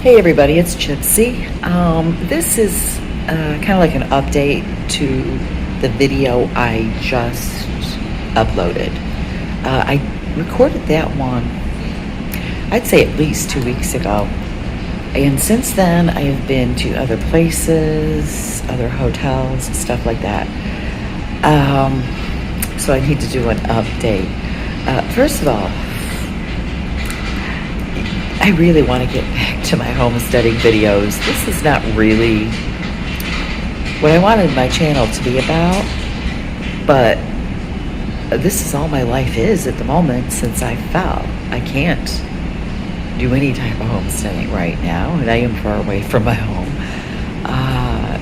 Hey everybody, it's Gypsy. This is kind of like an update to the video I just uploaded. I recorded that one, I'd say at least 2 weeks ago. And since then, I have been to other places, other hotels, stuff like that. So I need to do an update. First of all, I really want to get back to my homesteading videos. This is not really what I wanted my channel to be about, but this is all my life is at the moment since I fell. I can't do any type of homesteading right now, and I am far away from my home.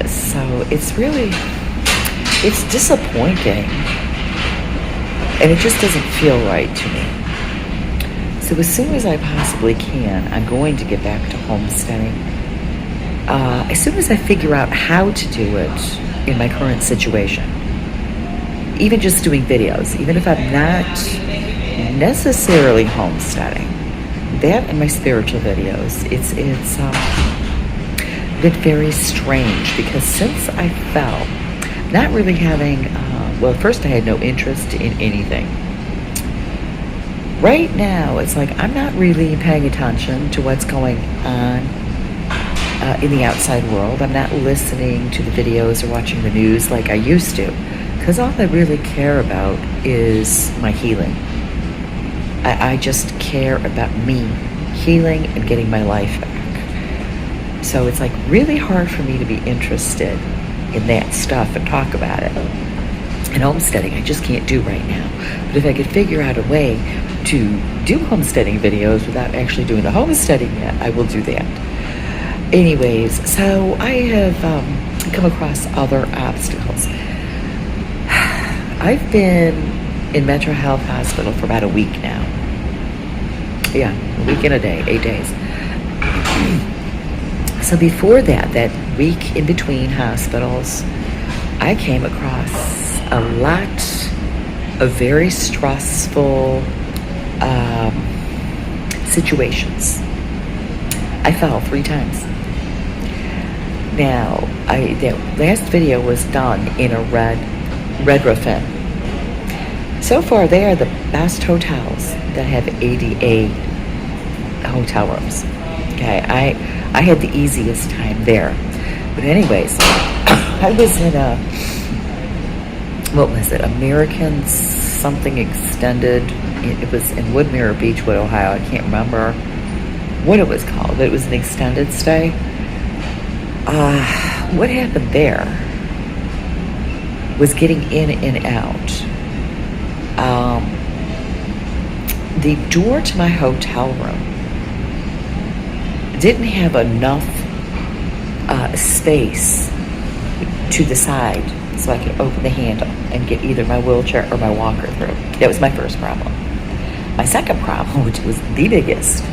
So it's disappointing, and it just doesn't feel right to me. So as soon as I possibly can, I'm going to get back to homesteading. As soon as I figure out how to do it in my current situation. Even just doing videos, even if I'm not necessarily homesteading. That and my spiritual videos, it's been very strange because since I fell, not really having, well, first I had no interest in anything. Right now, it's like I'm not really paying attention to what's going on in the outside world. I'm not listening to the videos or watching the news like I used to, because all I really care about is my healing. I just care about me healing and getting my life back. So it's like really hard for me to be interested in that stuff and talk about it. And homesteading, I just can't do right now. But if I could figure out a way to do homesteading videos without actually doing the homesteading yet, I will do that. Anyways, so I have come across other obstacles. I've been in Metro Health Hospital for about a week now. Yeah, a week and a day, 8 days. So before that week in between hospitals, I came across a lot of very stressful situations. I fell 3 times. Now, that last video was done in a Redrofin. So far, they are the best hotels that have ADA hotel rooms. Okay, I had the easiest time there. But anyways, I was in what was it? American something extended. It was in Woodmere, Beechwood, Ohio. I can't remember what it was called, but it was an extended stay. What happened there was getting in and out. The door to my hotel room didn't have enough space to the side so I could open the handle and get either my wheelchair or my walker through. That was my first problem. My second problem, which was the biggest,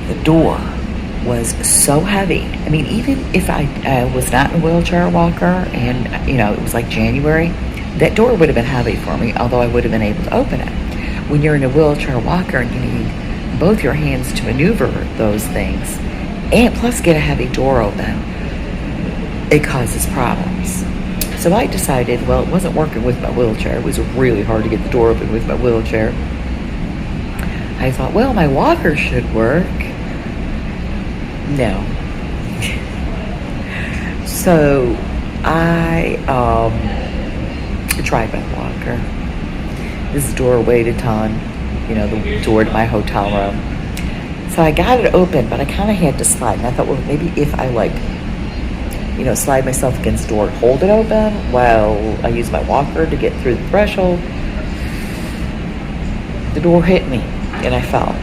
the door was so heavy. I mean, even if I was not in a wheelchair or walker and, it was like January, that door would have been heavy for me, although I would have been able to open it. When you're in a wheelchair or walker and you need both your hands to maneuver those things, and plus get a heavy door open, it causes problems. So I decided, well, it wasn't working with my wheelchair. It was really hard to get the door open with my wheelchair. I thought, well, my walker should work. No. So I tried my walker. This door weighed a ton, the door to my hotel room. So I got it open, but I kind of had to slide. And I thought, well, maybe if I slide myself against the door and hold it open while I use my walker to get through the threshold. The door hit me and I fell.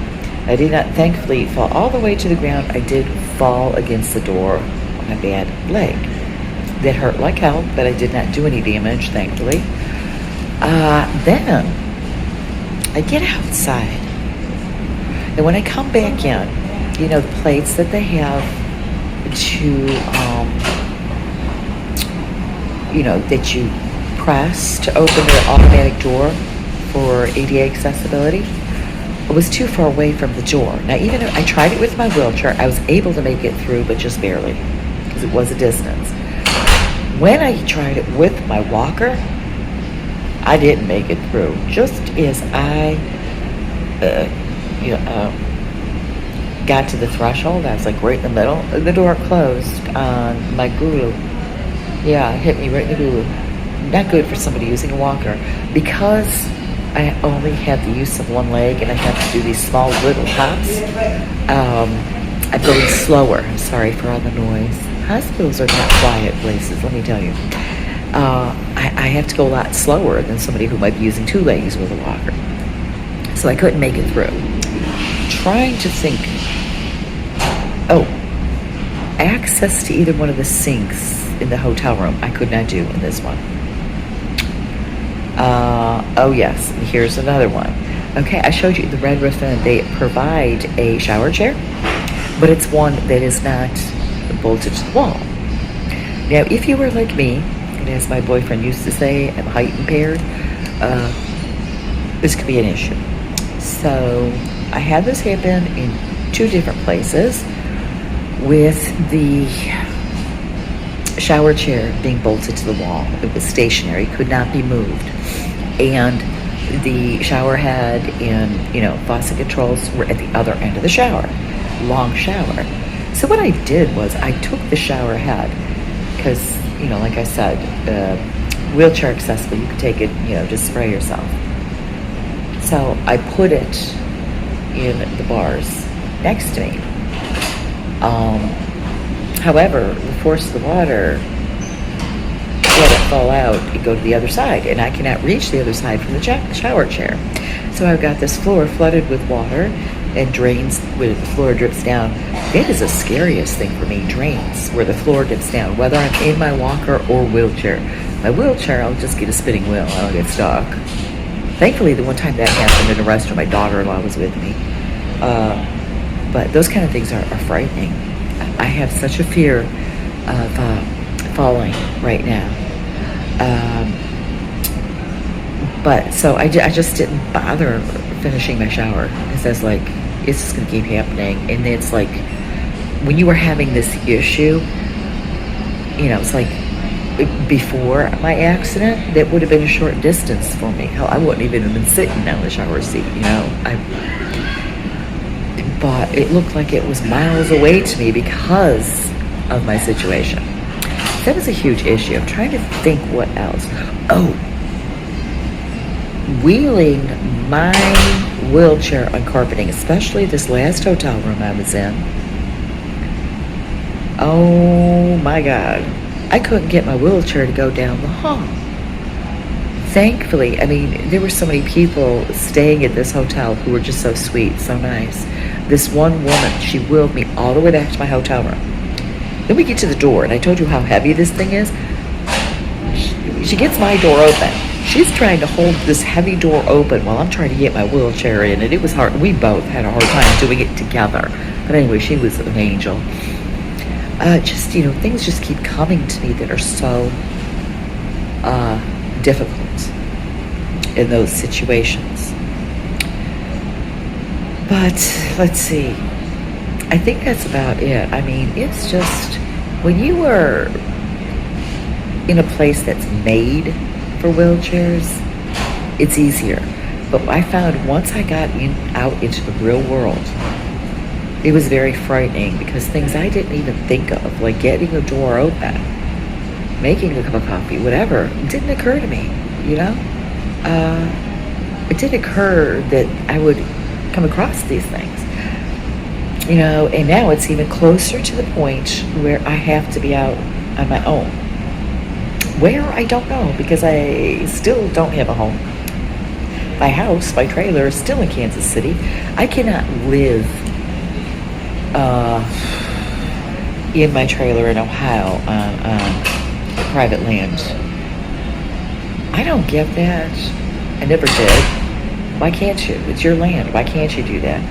I did not, thankfully, fall all the way to the ground. I did fall against the door on my bad leg. That hurt like hell, but I did not do any damage, thankfully. Then I get outside. And when I come back in, the plates that they have to, that you press to open the automatic door for ADA accessibility. was too far away from the door. Now, even if I tried it with my wheelchair, I was able to make it through, but just barely, because it was a distance. When I tried it with my walker, I didn't make it through. Just as I got to the threshold, I was like right in the middle. The door closed on my gulu. Yeah, it hit me right in the gulu. Not good for somebody using a walker. Because I only had the use of one leg and I had to do these small little hops, I'm going slower. I'm sorry for all the noise. Hospitals are not quiet places, let me tell you. I have to go a lot slower than somebody who might be using two legs with a walker. So I couldn't make it through. Trying to think, access to either one of the sinks in the hotel room, I could not do in this one. Yes, here's another one. Okay, I showed you the Red Roof Inn. They provide a shower chair, but it's one that is not bolted to the wall. Now, if you were like me, and as my boyfriend used to say, I'm height impaired, this could be an issue. So I had this happen in two different places with the shower chair being bolted to the wall. It was stationary, could not be moved. And the shower head and, faucet controls were at the other end of the shower. Long shower. So what I did was I took the shower head because, like I said, wheelchair accessible, you can take it, just spray yourself. So I put it in the bars next to me. However, the force of the water let it fall out and go to the other side, and I cannot reach the other side from the shower chair. So I've got this floor flooded with water and drains where the floor drips down. It is the scariest thing for me, drains where the floor dips down, whether I'm in my walker or wheelchair. My wheelchair, I'll just get a spinning wheel. I don't get stuck. Thankfully, the one time that happened in a restaurant, my daughter-in-law was with me. But those kind of things are frightening. I have such a fear of falling right now. But so I just didn't bother finishing my shower because I was like, it's just going to keep happening. And it's like, when you were having this issue, it's like before my accident, that would have been a short distance for me. Hell, I wouldn't even have been sitting on the shower seat, But it looked like it was miles away to me because of my situation. That was a huge issue. I'm trying to think what else. Wheeling my wheelchair on carpeting, especially this last hotel room I was in. Oh my God. I couldn't get my wheelchair to go down the hall. Thankfully, there were so many people staying at this hotel who were just so sweet, so nice. This one woman, she wheeled me all the way back to my hotel room. Then we get to the door, and I told you how heavy this thing is. She gets my door open. She's trying to hold this heavy door open while I'm trying to get my wheelchair in, and it was hard. We both had a hard time doing it together. But anyway, she was an angel. Things just keep coming to me that are so difficult in those situations. But let's see. I think that's about it. It's just when you are in a place that's made for wheelchairs, it's easier. But I found once I got out into the real world, it was very frightening because things I didn't even think of, like getting a door open, making a cup of coffee, whatever, didn't occur to me, It didn't occur that I would come across these things, and now it's even closer to the point where I have to be out on my own. Where, I don't know, because I still don't have a home. My house, my trailer, is still in Kansas City. I cannot live in my trailer in Ohio on private land. I don't get that. I never did. Why can't you? It's your land. Why can't you do that?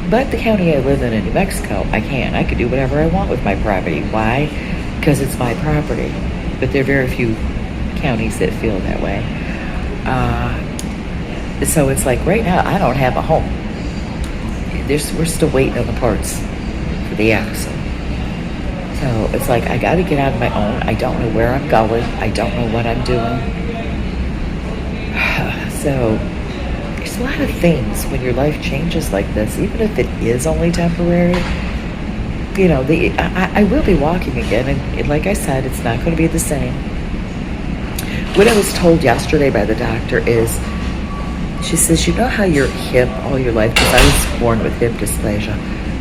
But the county I live in New Mexico, I can. I could do whatever I want with my property. Why? Because it's my property. But there are very few counties that feel that way. So it's like right now, I don't have a home. we're still waiting on the parts for the axle. So it's like I got to get out on my own. I don't know where I'm going. I don't know what I'm doing. So there's a lot of things when your life changes like this, even if it is only temporary. You know, I will be walking again, and like I said, it's not going to be the same. What I was told yesterday by the doctor is, she says, you know how your hip all your life, because I was born with hip dysplasia,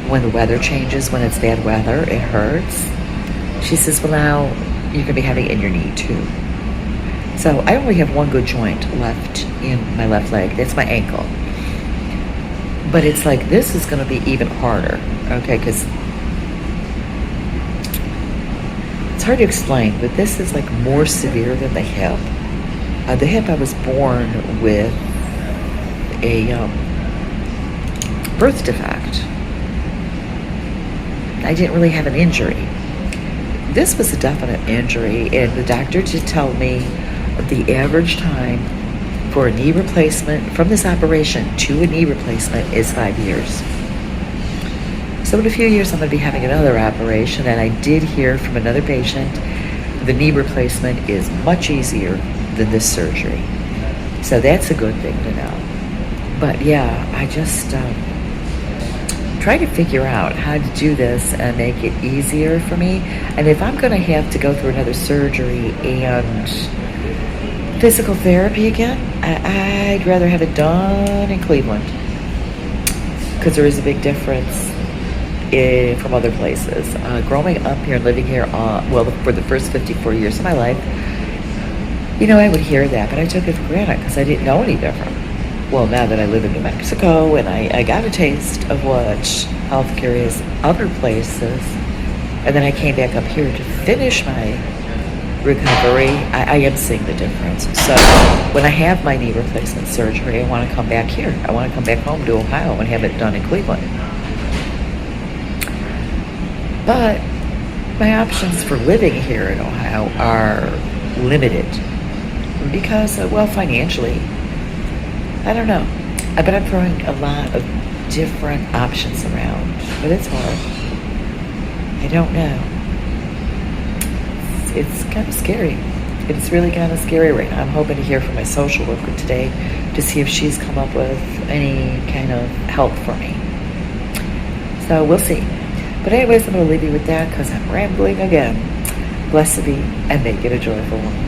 when the weather changes, when it's bad weather, it hurts. She says, well, now you're going to be having it in your knee too. So I only have one good joint left in my left leg. That's my ankle. But it's like, this is going to be even harder, okay, because it's hard to explain, but this is like more severe than the hip. The hip, I was born with a birth defect. I didn't really have an injury. This was a definite injury, and the doctor did tell me the average time for a knee replacement from this operation to a knee replacement is 5 years. So in a few years I'm going to be having another operation, and I did hear from another patient the knee replacement is much easier than this surgery. So that's a good thing to know. But yeah, I just try to figure out how to do this and make it easier for me. And if I'm going to have to go through another surgery and physical therapy again, I'd rather have it done in Cleveland, because there is a big difference from other places. Growing up here and living here, well, for the first 54 years of my life, you know, I would hear that, but I took it for granted because I didn't know any different. Well, now that I live in New Mexico and I got a taste of what healthcare is other places, and then I came back up here to finish my recovery, I am seeing the difference. So when I have my knee replacement surgery, I want to come back here. I want to come back home to Ohio and have it done in Cleveland. But my options for living here in Ohio are limited because, well, financially, I don't know. But I'm throwing a lot of different options around, but it's hard. I don't know. It's kind of scary. It's really kind of scary right now. I'm hoping to hear from my social worker today to see if she's come up with any kind of help for me. So we'll see. But anyways, I'm going to leave you with that because I'm rambling again. Blessed be and make it a joyful one.